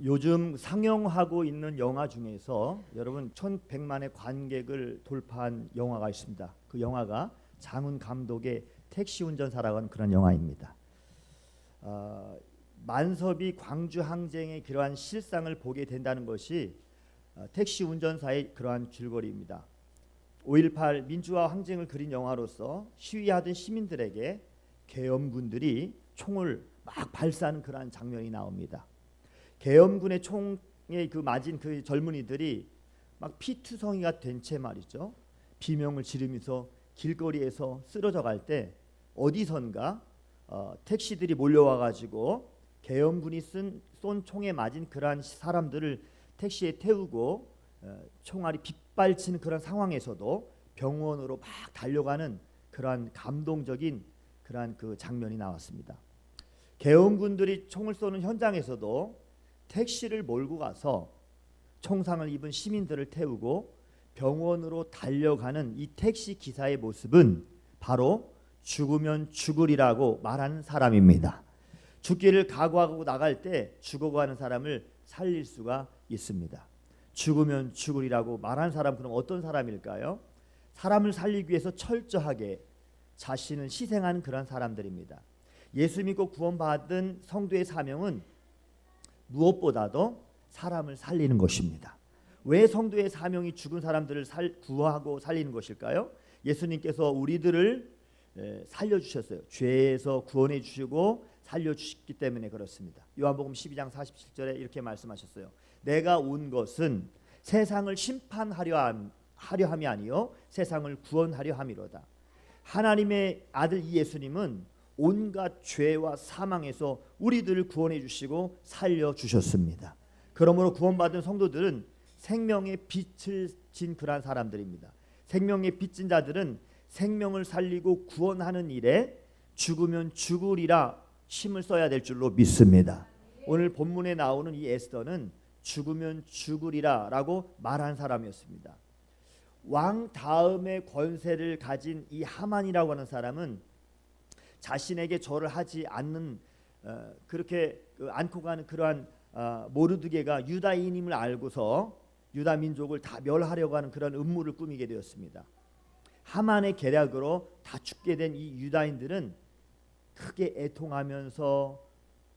요즘 상영하고 있는 영화 중에서 여러분 1,100만의 관객을 돌파한 영화가 있습니다. 그 영화가 장훈 감독의 택시 운전사라고 하는 그런 영화입니다. 만섭이 광주 항쟁의 그러한 실상을 보게 된다는 것이 택시 운전사의 그러한 줄거리입니다. 5.18 민주화 항쟁을 그린 영화로서 시위하던 시민들에게 계엄군들이 총을 막 발사하는 그러한 장면이 나옵니다. 계엄군의 총에 맞은 그 젊은이들이 막 피투성이가 된 채 말이죠. 비명을 지르면서 길거리에서 쓰러져 갈 때 어디선가 택시들이 몰려와 가지고 계엄군이 쏜 총에 맞은 그러한 사람들을 택시에 태우고 총알이 빗발치는 그런 상황에서도 병원으로 막 달려가는 그러한 감동적인 그러한 그 장면이 나왔습니다. 계엄군들이 총을 쏘는 현장에서도 택시를 몰고 가서 총상을 입은 시민들을 태우고 병원으로 달려가는 이 택시 기사의 모습은 바로 죽으면 죽으리라고 말하는 사람입니다. 죽기를 각오하고 나갈 때 죽어가는 사람을 살릴 수가 있습니다. 죽으면 죽으리라고 말하는 사람, 그럼 어떤 사람일까요? 사람을 살리기 위해서 철저하게 자신을 희생하는 그런 사람들입니다. 예수 믿고 구원받은 성도의 사명은 무엇보다도 사람을 살리는 것입니다. 왜 성도의 사명이 죽은 사람들을 구하고 살리는 것일까요? 예수님께서 우리들을 살려주셨어요. 죄에서 구원해 주시고 살려주셨기 때문에 그렇습니다. 요한복음 12장 47절에 이렇게 말씀하셨어요. 내가 온 것은 세상을 심판하려 함이 아니요 세상을 구원하려 함이로다. 하나님의 아들 이 예수님은 온갖 죄와 사망에서 우리들을 구원해 주시고 살려주셨습니다. 그러므로 구원받은 성도들은 생명의 빛을 진 그러한 사람들입니다. 생명의 빛진 자들은 생명을 살리고 구원하는 일에 죽으면 죽으리라 힘을 써야 될 줄로 믿습니다. 오늘 본문에 나오는 이 에스더는 죽으면 죽으리라 라고 말한 사람이었습니다. 왕 다음의 권세를 가진 이 하만이라고 하는 사람은 자신에게 절을 하지 않는 그렇게 안고 가는 그러한 모르드게가 유다인임을 알고서 유다 민족을 다 멸하려고 하는 그런 음모를 꾸미게 되었습니다. 하만의 계략으로 다 죽게 된 이 유다인들은 크게 애통하면서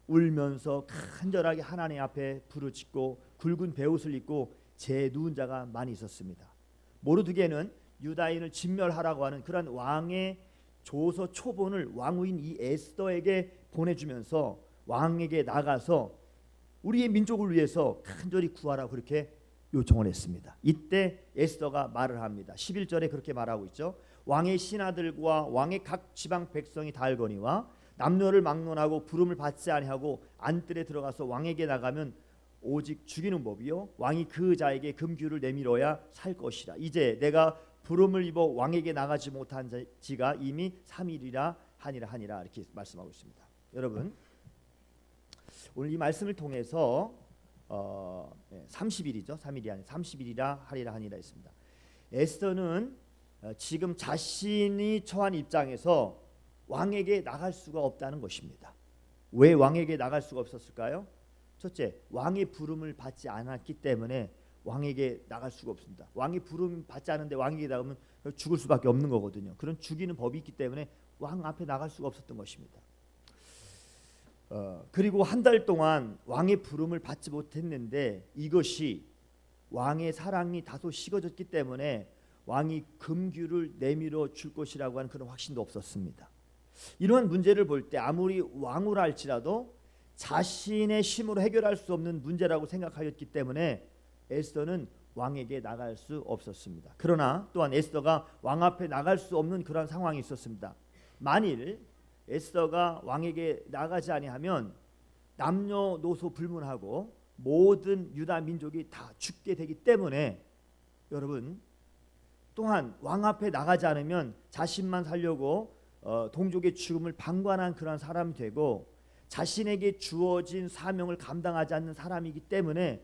울면서 간절하게 하나님 앞에 부르짖고 굵은 베옷을 입고 제 누운 자가 많이 있었습니다. 모르드게는 유다인을 진멸하라고 하는 그런 왕의 조서 초본을 왕후인 이 에스더에게 보내주면서 왕에게 나가서 우리의 민족을 위해서 간절히 구하라고 그렇게 요청을 했습니다. 이때 에스더가 말을 합니다. 11절에 그렇게 말하고 있죠. 왕의 신하들과 왕의 각 지방 백성이 다 알거니와 남녀를 막론하고 부름을 받지 아니하고 안뜰에 들어가서 왕에게 나가면 오직 죽이는 법이요 왕이 그 자에게 금규를 내밀어야 살 것이라. 이제 내가 부름을 입어 왕에게 나가지 못한 지가 이미 3일이라 하니라 이렇게 말씀하고 있습니다. 여러분 오늘 이 말씀을 통해서 30일이죠. 3일이 아니라 30일이라 하니라 했습니다. 에스더는 지금 자신이 처한 입장에서 왕에게 나갈 수가 없다는 것입니다. 왜 왕에게 나갈 수가 없었을까요? 첫째, 왕의 부름을 받지 않았기 때문에 왕에게 나갈 수가 없습니다. 왕이 부름 받지 않은데 왕에게 나가면 죽을 수밖에 없는 거거든요. 그런 죽이는 법이 있기 때문에 왕 앞에 나갈 수가 없었던 것입니다. 그리고 한 달 동안 왕의 부름을 받지 못했는데 이것이 왕의 사랑이 다소 식어졌기 때문에 왕이 금규를 내밀어 줄 것이라고 하는 그런 확신도 없었습니다. 이러한 문제를 볼 때 아무리 왕후라 할지라도 자신의 힘으로 해결할 수 없는 문제라고 생각하였기 때문에 에스더는 왕에게 나갈 수 없었습니다. 그러나 또한 에스더가 왕 앞에 나갈 수 없는 그런 상황이 있었습니다. 만일 에스더가 왕에게 나가지 아니하면 남녀노소 불문하고 모든 유다 민족이 다 죽게 되기 때문에 여러분 또한 왕 앞에 나가지 않으면 자신만 살려고 동족의 죽음을 방관한 그런 사람이 되고 자신에게 주어진 사명을 감당하지 않는 사람이기 때문에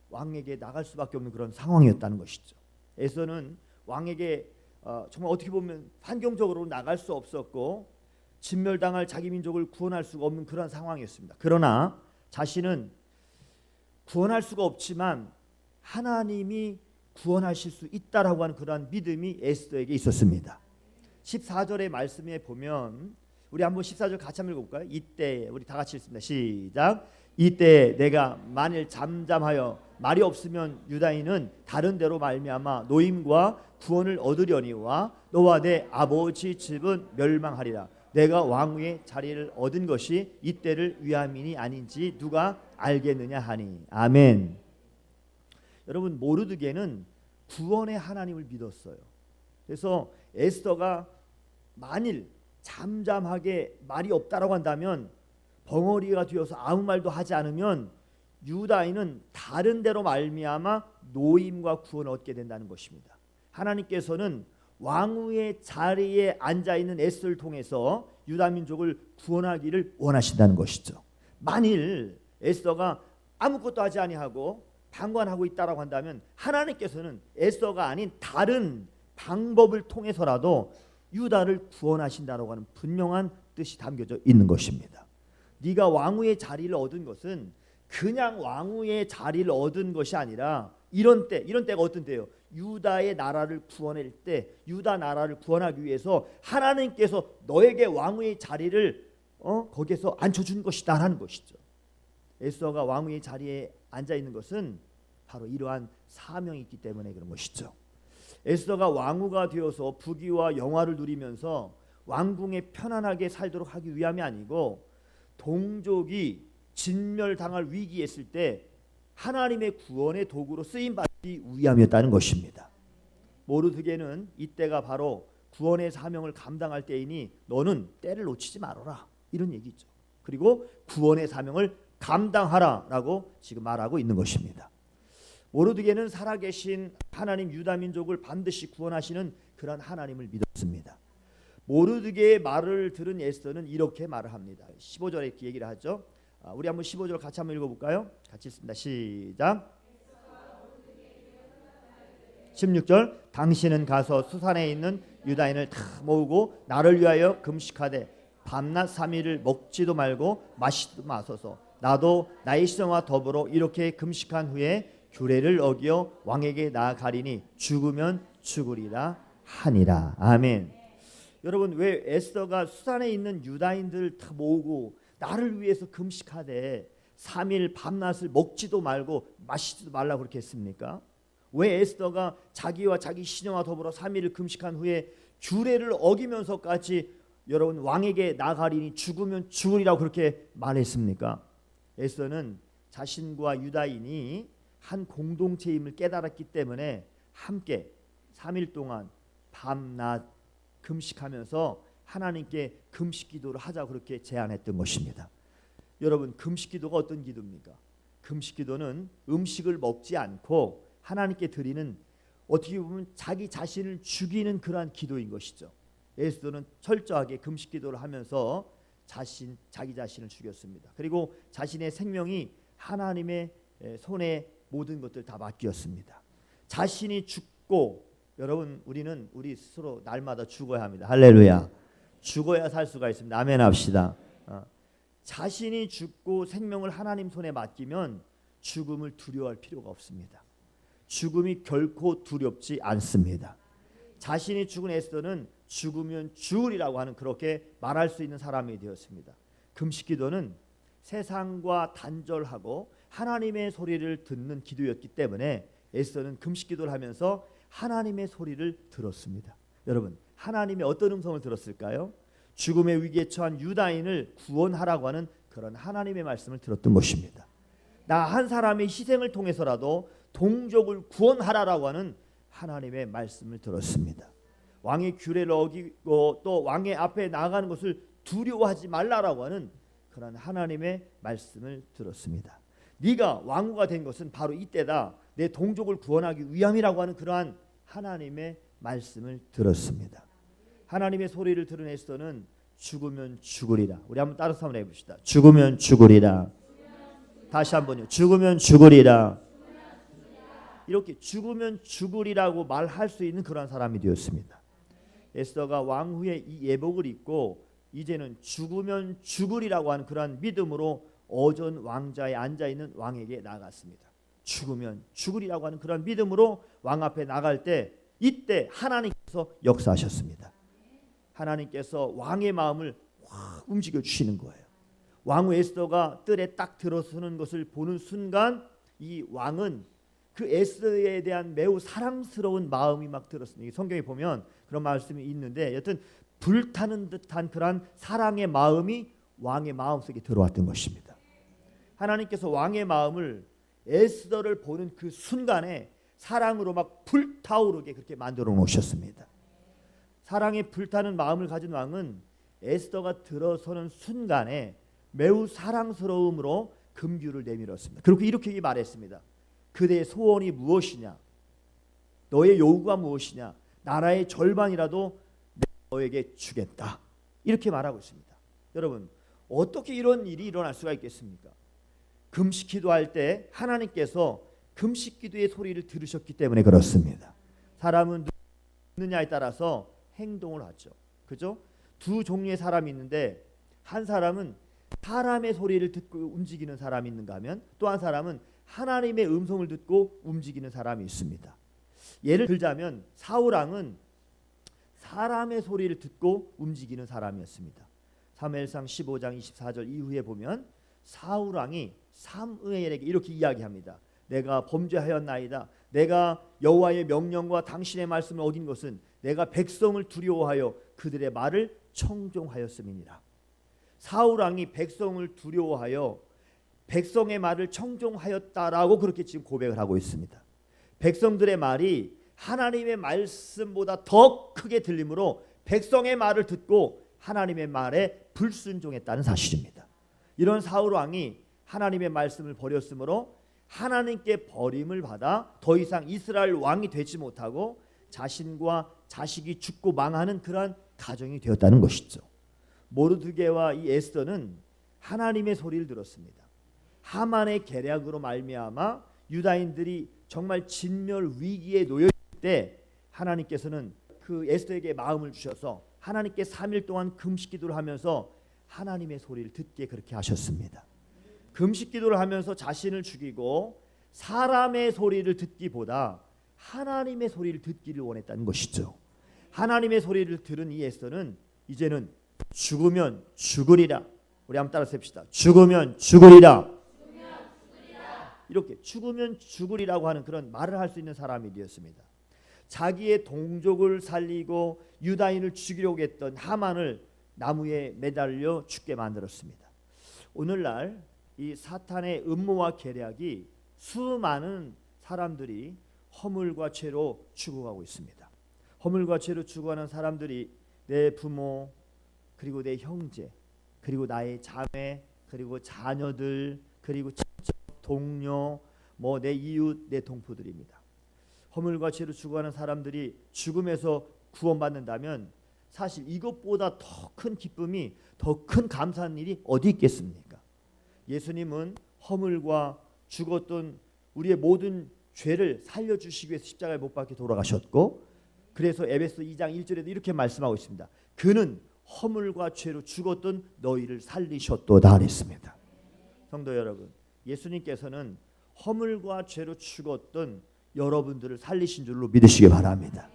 왕에게 나갈 수밖에 없는 그런 상황이었다는 것이죠. 에스더는 왕에게 정말 어떻게 보면 환경적으로 나갈 수 없었고 진멸당할 자기 민족을 구원할 수가 없는 그런 상황이었습니다. 그러나 자신은 구원할 수가 없지만 하나님이 구원하실 수 있다라고 하는 그러한 믿음이 에스더에게 있었습니다. 14절의 말씀에 보면 우리 한번 14절 같이 한번 읽어볼까요? 이때 우리 다 같이 읽습니다. 시작. 이때 내가 만일 잠잠하여 말이 없으면 유다인은 다른 데로 말미암아 노임과 구원을 얻으려니와 너와 내 아버지 집은 멸망하리라. 내가 왕후의 자리를 얻은 것이 이때를 위함이니 아닌지 누가 알겠느냐 하니. 아멘. 여러분, 모르드게는 구원의 하나님을 믿었어요. 그래서 에스더가 만일 잠잠하게 말이 없다라고 한다면, 벙어리가 되어서 아무 말도 하지 않으면 유다인은 다른 데로 말미암아 노임과 구원을 얻게 된다는 것입니다. 하나님께서는 왕후의 자리에 앉아있는 에스더를 통해서 유다 민족을 구원하기를 원하신다는 것이죠. 만일 에스더가 아무것도 하지 아니하고 방관하고 있다라고 한다면 하나님께서는 에스더가 아닌 다른 방법을 통해서라도 유다를 구원하신다라고 하는 분명한 뜻이 담겨져 있는 것입니다. 네가 왕후의 자리를 얻은 것은 그냥 왕후의 자리를 얻은 것이 아니라 이런 때가 어떤 때예요? 유다의 나라를 구원할 때, 유다 나라를 구원하기 위해서 하나님께서 너에게 왕후의 자리를 거기에서 앉혀준 것이다 하는 것이죠. 에스더가 왕후의 자리에 앉아 있는 것은 바로 이러한 사명이 있기 때문에 그런 것이죠. 에스더가 왕후가 되어서 부귀와 영화를 누리면서 왕궁에 편안하게 살도록 하기 위함이 아니고, 동족이 진멸당할 위기에 있을 때 하나님의 구원의 도구로 쓰임받기 위함이었다는 것입니다. 모르드게는 이때가 바로 구원의 사명을 감당할 때이니 너는 때를 놓치지 말아라, 이런 얘기죠. 그리고 구원의 사명을 감당하라라고 지금 말하고 있는 것입니다. 모르드게는 살아계신 하나님 유다 민족을 반드시 구원하시는 그런 하나님을 믿었습니다. 모르드게의 말을 들은 에스더는 이렇게 말을 합니다. 15절에 이렇게 얘기를 하죠. 우리 한번 15절 같이 한번 읽어볼까요? 같이 읽습니다. 시작. 16절. 당신은 가서 수산에 있는 유다인을 다 모으고 나를 위하여 금식하되 밤낮 3일을 먹지도 말고 마시지도 마소서. 나도 나의 시정과 더불어 이렇게 금식한 후에 규례를 어기어 왕에게 나아가리니 죽으면 죽으리라 하니라. 아멘. 여러분, 왜 에스더가 수산에 있는 유다인들을 다 모으고 나를 위해서 금식하되 3일 밤낮을 먹지도 말고 마시지도 말라고 그렇게 했습니까? 왜 에스더가 자기와 자기 시녀와 더불어 3일을 금식한 후에 규례를 어기면서까지 여러분 왕에게 나가리니 죽으면 죽으리라고 그렇게 말했습니까? 에스더는 자신과 유다인이 한 공동체임을 깨달았기 때문에 함께 3일 동안 밤낮 금식하면서 하나님께 금식 기도를 하자 그렇게 제안했던 것입니다. 여러분, 금식 기도가 어떤 기도입니까? 금식 기도는 음식을 먹지 않고 하나님께 드리는, 어떻게 보면 자기 자신을 죽이는 그러한 기도인 것이죠. 에스더는 철저하게 금식 기도를 하면서 자기 자신을 죽였습니다. 그리고 자신의 생명이 하나님의 손에 모든 것들 다 맡겼습니다. 자신이 죽고, 여러분, 우리 스스로 날마다 죽어야 합니다. 할렐루야. 죽어야 살 수가 있습니다. 아멘 합시다. 자신이 죽고 생명을 하나님 손에 맡기면 죽음을 두려워할 필요가 없습니다. 죽음이 결코 두렵지 않습니다. 자신이 죽은 에스더는 죽으면 죽으리라고 하는, 그렇게 말할 수 있는 사람이 되었습니다. 금식기도는 세상과 단절하고 하나님의 소리를 듣는 기도였기 때문에 에스더는 금식기도를 하면서 하나님의 소리를 들었습니다. 여러분, 하나님의 어떤 음성을 들었을까요? 죽음의 위기에 처한 유다인을 구원하라고 하는 그런 하나님의 말씀을 들었던 것입니다. 나 한 사람의 희생을 통해서라도 동족을 구원하라라고 하는 하나님의 말씀을 들었습니다. 왕의 규례를 어기고 또 왕의 앞에 나아가는 것을 두려워하지 말라라고 하는 그런 하나님의 말씀을 들었습니다. 네가 왕후가 된 것은 바로 이때다, 내 동족을 구원하기 위함이라고 하는 그러한 하나님의 말씀을 들었습니다. 하나님의 소리를 들은 에스더는 죽으면 죽으리라. 우리 한번 따라서 한번 해봅시다. 죽으면 죽으리라. 다시 한번요. 죽으면 죽으리라. 이렇게 죽으면 죽으리라고 말할 수 있는 그런 사람이 되었습니다. 에스더가 왕후의 이 예복을 입고 이제는 죽으면 죽으리라고 하는 그러한 믿음으로 어전 왕자에 앉아있는 왕에게 나갔습니다. 죽으면 죽으리라고 하는 그런 믿음으로 왕 앞에 나갈 때 이때 하나님께서 역사하셨습니다. 하나님께서 왕의 마음을 확 움직여 주시는 거예요. 왕후 에스더가 뜰에 딱 들어서는 것을 보는 순간 이 왕은 그 에스더에 대한 매우 사랑스러운 마음이 막 들었습니다. 성경에 보면 그런 말씀이 있는데 여튼 불타는 듯한 그런 사랑의 마음이 왕의 마음속에 들어왔던 것입니다. 하나님께서 왕의 마음을 에스더를 보는 그 순간에 사랑으로 막 불타오르게 그렇게 만들어 놓으셨습니다. 사랑에 불타는 마음을 가진 왕은 에스더가 들어서는 순간에 매우 사랑스러움으로 금규를 내밀었습니다. 그리고 이렇게 말했습니다. 그대의 소원이 무엇이냐? 너의 요구가 무엇이냐? 나라의 절반이라도 너에게 주겠다. 이렇게 말하고 있습니다. 여러분, 어떻게 이런 일이 일어날 수가 있겠습니까? 금식 기도할 때 하나님께서 금식 기도의 소리를 들으셨기 때문에 그렇습니다. 사람은 듣느냐에 따라서 행동을 하죠. 그죠? 두 종류의 사람이 있는데 한 사람은 사람의 소리를 듣고 움직이는 사람이 있는가 하면 또 한 사람은 하나님의 음성을 듣고 움직이는 사람이 있습니다. 예를 들자면 사울왕은 사람의 소리를 듣고 움직이는 사람이었습니다. 사무엘상 15장 24절 이후에 보면 사울왕이 사무엘에게 이렇게 이야기합니다. 내가 범죄하였나이다. 내가 여호와의 명령과 당신의 말씀을 어긴 것은 내가 백성을 두려워하여 그들의 말을 청종하였음이니라. 사울왕이 백성을 두려워하여 백성의 말을 청종하였다라고 그렇게 지금 고백을 하고 있습니다. 백성들의 말이 하나님의 말씀보다 더 크게 들리므로 백성의 말을 듣고 하나님의 말에 불순종했다는 사실입니다. 이런 사울왕이 하나님의 말씀을 버렸으므로 하나님께 버림을 받아 더 이상 이스라엘 왕이 되지 못하고 자신과 자식이 죽고 망하는 그러한 가정이 되었다는 것이죠. 모르드게와 이 에스더는 하나님의 소리를 들었습니다. 하만의 계략으로 말미암아 유다인들이 정말 진멸 위기에 놓여 있을 때 하나님께서는 그 에스더에게 마음을 주셔서 하나님께 3일 동안 금식 기도를 하면서 하나님의 소리를 듣게 그렇게 하셨습니다. 금식 기도를 하면서 자신을 죽이고 사람의 소리를 듣기보다 하나님의 소리를 듣기를 원했다는 것이죠. 하나님의 소리를 들은 이 에스더는 이제는 죽으면 죽으리라. 우리 한번 따라서 해봅시다. 죽으면 죽으리라. 이렇게 죽으면 죽으리라고 하는 그런 말을 할 수 있는 사람이 되었습니다. 자기의 동족을 살리고 유다인을 죽이려고 했던 하만을 나무에 매달려 죽게 만들었습니다. 오늘날 이 사탄의 음모와 계략이 수많은 사람들이 허물과 죄로 죽어가고 있습니다. 허물과 죄로 죽어가는 사람들이 내 부모, 그리고 내 형제, 그리고 나의 자매, 그리고 자녀들, 그리고 친척, 동료, 뭐 내 이웃, 내 동포들입니다. 허물과 죄로 죽어가는 사람들이 죽음에서 구원받는다면 사실 이것보다 더 큰 기쁨이, 더 큰 감사한 일이 어디 있겠습니까? 예수님은 허물과 죽었던 우리의 모든 죄를 살려주시기 위해서 십자가에 못 박혀 돌아가셨고, 그래서 에베소 2장 1절에도 이렇게 말씀하고 있습니다. 그는 허물과 죄로 죽었던 너희를 살리셨도다 그랬습니다. 성도 여러분, 예수님께서는 허물과 죄로 죽었던 여러분들을 살리신 줄로 믿으시기 바랍니다.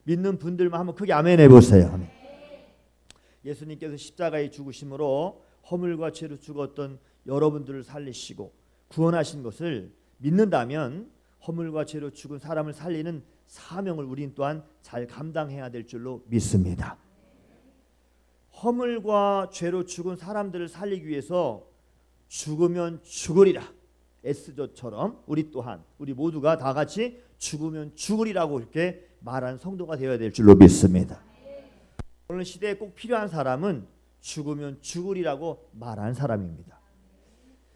믿는 분들만 한번 크게 아멘 해보세요. 아멘. 예수님께서 십자가에 죽으심으로 허물과 죄로 죽었던 여러분들을 살리시고 구원하신 것을 믿는다면 허물과 죄로 죽은 사람을 살리는 사명을 우린 또한 잘 감당해야 될 줄로 믿습니다. 허물과 죄로 죽은 사람들을 살리기 위해서 죽으면 죽으리라, 에스더처럼 우리 또한, 우리 모두가 다 같이 죽으면 죽으리라고 이렇게 말하는 성도가 되어야 될 줄로 믿습니다. 오늘 시대에 꼭 필요한 사람은 죽으면 죽으리라고 말하는 사람입니다.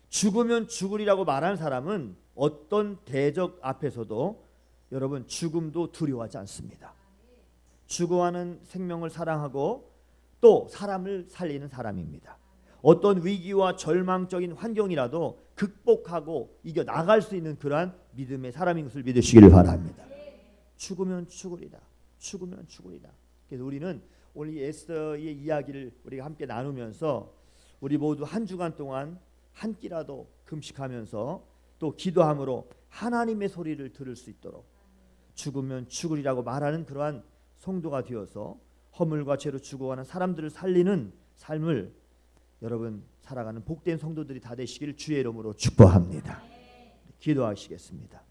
죽으면 죽으리라고 말하는 사람은 어떤 대적 앞에서도 여러분 죽음도 두려워하지 않습니다. 죽어가는 생명을 사랑하고 또 사람을 살리는 사람입니다. 어떤 위기와 절망적인 환경이라도 극복하고 이겨 나갈 수 있는 그러한 믿음의 사람인 것을 믿으시기를 바랍니다. 죽으면 죽으리라. 죽으면 죽으리라. 그래서 우리는 오늘 에스더의 이야기를 우리가 함께 나누면서 우리 모두 한 주간 동안 한 끼라도 금식하면서 또 기도함으로 하나님의 소리를 들을 수 있도록 죽으면 죽으리라고 말하는 그러한 성도가 되어서 허물과 죄로 죽어가는 사람들을 살리는 삶을 여러분 살아가는 복된 성도들이 다 되시길 주의 이름으로 축복합니다. 기도하시겠습니다.